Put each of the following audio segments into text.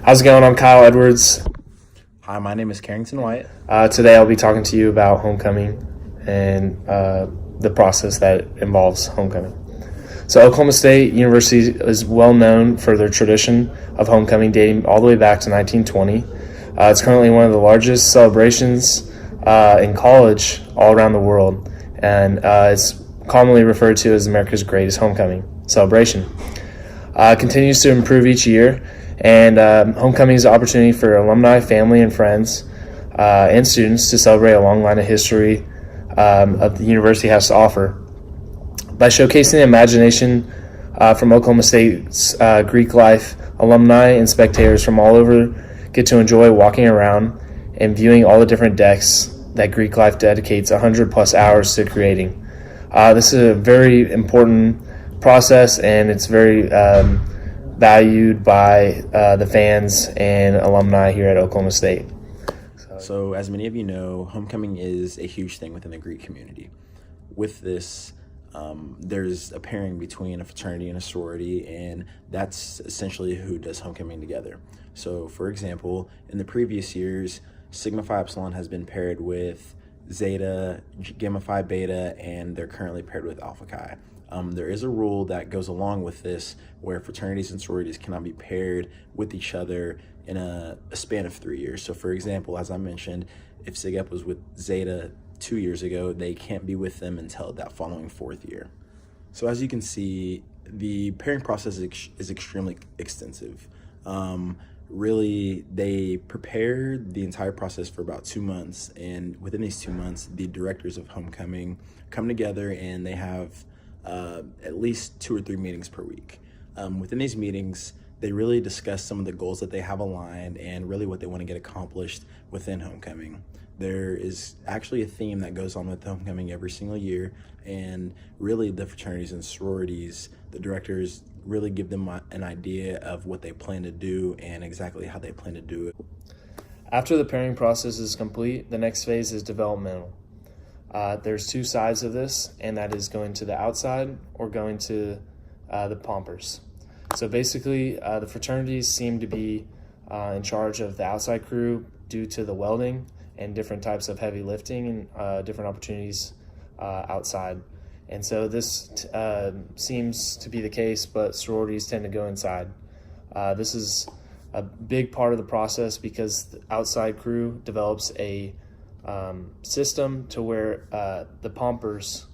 How's it going? I'm Kyle Edwards. Hi, my name is Carrington White. Today I'll be talking to you about homecoming and the process that involves homecoming. So Oklahoma State University is well known for their tradition of homecoming dating all the way back to 1920. It's currently one of the largest celebrations in college all around the world, and it's commonly referred to as America's greatest homecoming celebration. Continues to improve each year, and homecoming is an opportunity for alumni, family, and friends and students to celebrate a long line of history of the university has to offer. By showcasing the imagination from Oklahoma State's Greek life, alumni and spectators from all over get to enjoy walking around and viewing all the different decks that Greek life dedicates 100 plus hours to creating. This is a very important process, and it's very valued by the fans and alumni here at Oklahoma State. So, as many of you know, homecoming is a huge thing within the Greek community. With this, there's a pairing between a fraternity and a sorority, and that's essentially who does homecoming together. So, for example, in the previous years, Sigma Phi Epsilon has been paired with Zeta, Gamma Phi Beta, and they're currently paired with Alpha Chi. There is a rule that goes along with this where fraternities and sororities cannot be paired with each other in a span of 3 years. So, for example, as I mentioned, if Sig Ep was with Zeta 2 years ago, they can't be with them until that following fourth year. So, as you can see, the pairing process is extremely extensive. Really, they prepare the entire process for about 2 months, and within these 2 months, the directors of homecoming come together and they have at least 2 or 3 meetings per week. Within these meetings, they really discuss some of the goals that they have aligned and really what they want to get accomplished within homecoming. There is actually a theme that goes on with homecoming every single year, and really the fraternities and sororities, the directors really give them an idea of what they plan to do and exactly how they plan to do it. After the pairing process is complete, the next phase is developmental. There's 2 sides of this, and that is going to the outside or going to the pompers. So basically, the fraternities seem to be in charge of the outside crew due to the welding and different types of heavy lifting and different opportunities outside. And so this seems to be the case, but sororities tend to go inside. This is a big part of the process because the outside crew develops a system to where the pompers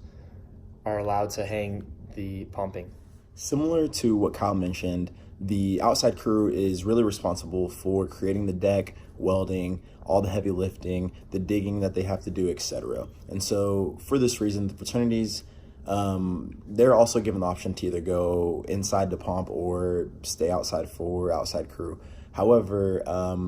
are allowed to hang the pumping. Similar to what Kyle mentioned, the outside crew is really responsible for creating the deck, welding, all the heavy lifting, the digging that they have to do, etc. And so for this reason, the fraternities, they're also given the option to either go inside to pump or stay outside for outside crew. However,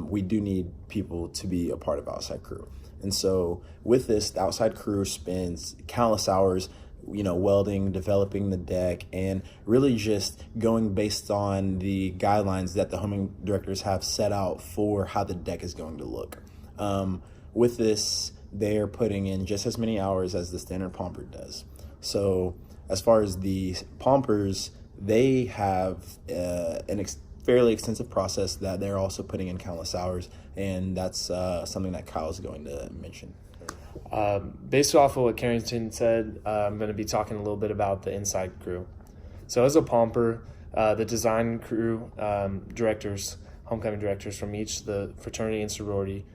we do need people to be a part of outside crew. And so with this, the outside crew spends countless hours welding, developing the deck, and really just going based on the guidelines that the homing directors have set out for how the deck is going to look. With this, they're putting in just as many hours as the standard pomper does. So as far as the pompers, they have fairly extensive process that they're also putting in countless hours, and that's something that Kyle is going to mention. Based off of what Carrington said, I'm going to be talking a little bit about the inside crew. So as a pomper, the design crew directors, homecoming directors from each the fraternity and sorority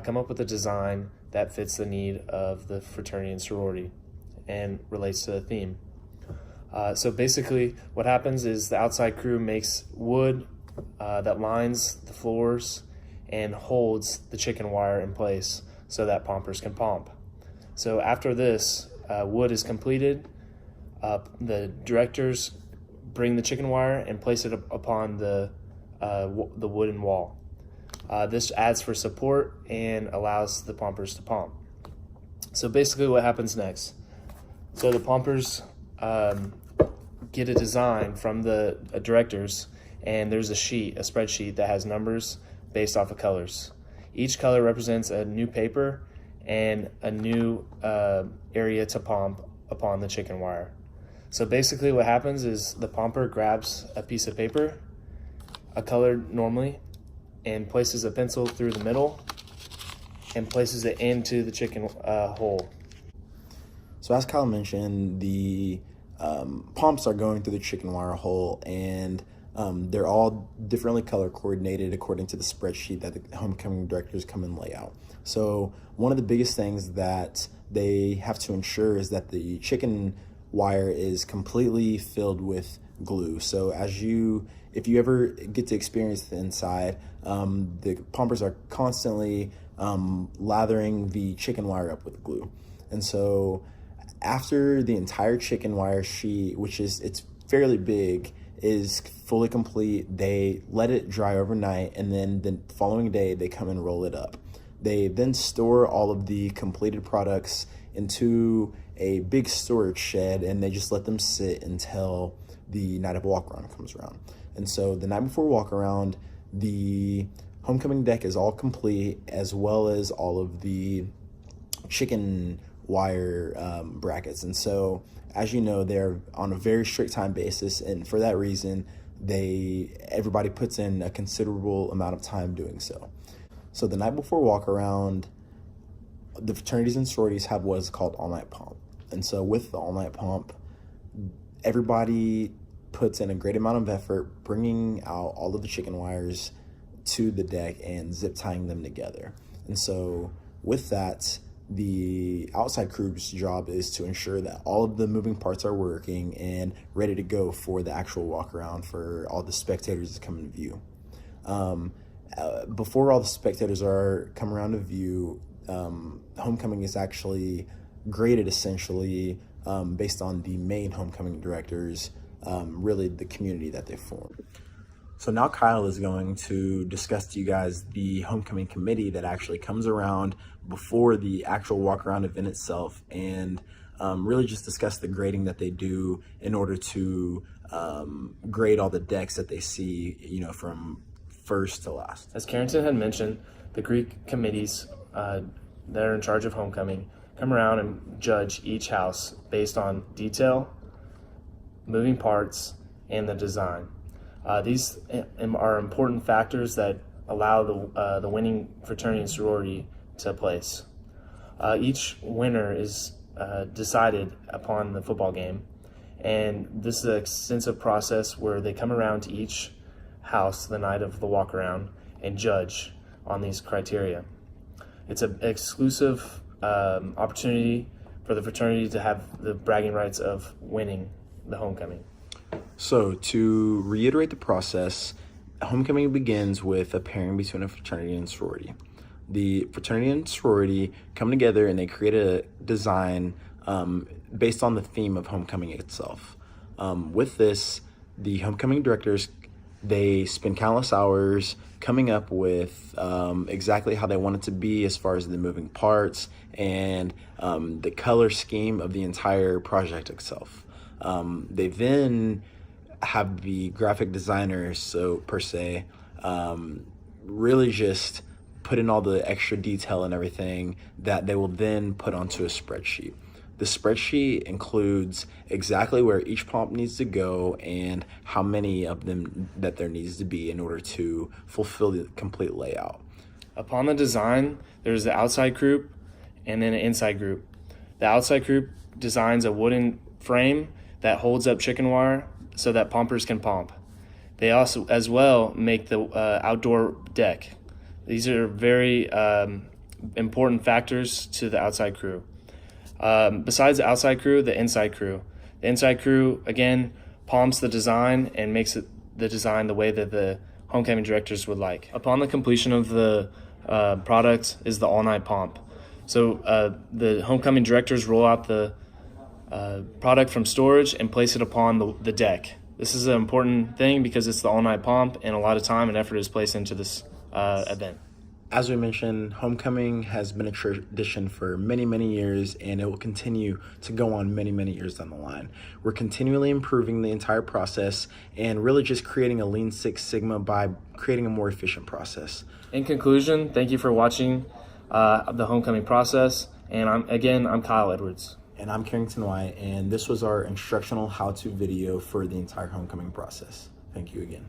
come up with a design that fits the need of the fraternity and sorority and relates to the theme. So basically what happens is the outside crew makes wood that lines the floors and holds the chicken wire in place so that pompers can pomp. So after this wood is completed, the directors bring the chicken wire and place it upon the wooden wall. This adds for support and allows the pompers to pomp. So basically what happens next? So the pompers get a design from the directors, and there's a spreadsheet that has numbers based off of colors. Each color represents a new paper and a new area to pomp upon the chicken wire. So basically what happens is the pomper grabs a piece of paper, a color normally, and places a pencil through the middle and places it into the chicken hole. So as Kyle mentioned, the pumps are going through the chicken wire hole, and they're all differently color coordinated according to the spreadsheet that the homecoming directors come and lay out. So one of the biggest things that they have to ensure is that the chicken wire is completely filled with glue. So if you ever get to experience the inside, the pumpers are constantly lathering the chicken wire up with glue. And so after the entire chicken wire sheet, it's fairly big, is fully complete, they let it dry overnight, and then the following day they come and roll it up. They then store all of the completed products into a big storage shed, and they just let them sit until the night of walk around comes around. And so the night before walk around, the homecoming deck is all complete, as well as all of the chicken wire brackets. And so, as you know, they're on a very strict time basis, and for that reason, everybody puts in a considerable amount of time doing so. So the night before walk around, the fraternities and sororities have what is called all-night pump. And so with the all-night pump, everybody puts in a great amount of effort bringing out all of the chicken wires to the deck and zip tying them together. And so with that, the outside crew's job is to ensure that all of the moving parts are working and ready to go for the actual walk around for all the spectators to come in view. Before all the spectators come around to view, homecoming is actually graded essentially based on the main homecoming directors, really the community that they form. So now Kyle is going to discuss to you guys the homecoming committee that actually comes around before the actual walk around event itself, and really just discuss the grading that they do in order to grade all the decks that they see, from first to last. As Carrington had mentioned, the Greek committees that are in charge of homecoming come around and judge each house based on detail, moving parts, and the design. These are important factors that allow the winning fraternity and sorority to place. Each winner is decided upon the football game, and this is an extensive process where they come around to each house the night of the walk around and judge on these criteria. It's an exclusive opportunity for the fraternity to have the bragging rights of winning the homecoming. So to reiterate the process, homecoming begins with a pairing between a fraternity and sorority. The fraternity and sorority come together and they create a design based on the theme of homecoming itself. With this, the homecoming directors, they spend countless hours coming up with exactly how they want it to be as far as the moving parts and the color scheme of the entire project itself. They then have the graphic designers, really just put in all the extra detail and everything that they will then put onto a spreadsheet. The spreadsheet includes exactly where each pump needs to go and how many of them that there needs to be in order to fulfill the complete layout. Upon the design, there's the outside group and then an inside group. The outside group designs a wooden frame that holds up chicken wire so that pumpers can pump. They also, as well, make the outdoor deck. These are very important factors to the outside crew. Besides the outside crew, the inside crew. The inside crew, again, palms the design and makes the design the way that the homecoming directors would like. Upon the completion of the product is the all-night pomp. So the homecoming directors roll out the product from storage and place it upon the deck. This is an important thing because it's the all-night pomp and a lot of time and effort is placed into this event. As we mentioned, homecoming has been a tradition for many, many years, and it will continue to go on many, many years down the line. We're continually improving the entire process and really just creating a Lean Six Sigma by creating a more efficient process. In conclusion, thank you for watching the homecoming process, and I'm Kyle Edwards. And I'm Carrington White, and this was our instructional how-to video for the entire homecoming process. Thank you again.